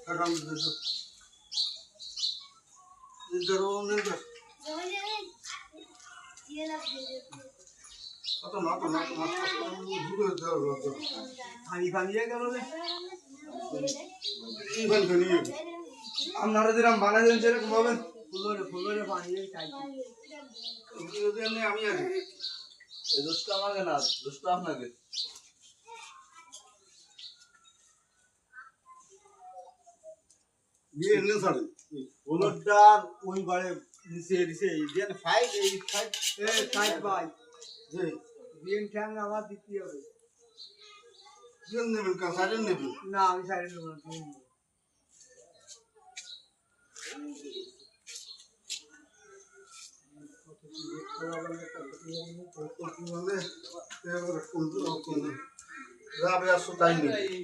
এখন ইধর ইধর কত না তো না ঢুকে দাও পানি পানিয়ে গেল রে কি বল গনি আপনারা যেরকম বানাইছেন সেরকম হবে ফুলরে পানিয়ে খাই যদি আমি আছি এই দোষটা আমাকে না, দোষটা আপনাকে। বিয়ে এনে ছাড়ে হলুদটা ওই বারে নিচে দিছে দেন ফাইট এই ফাইট ফাইট ভাই যে বিএন ঠ্যাং আমার দিতে হবে বিয়ে নেবেন কা ছাড়ে নেবেন না আমি সাইড নেব না তুমি মানে এবারে কোন কোন রাবে আসো তাই নেই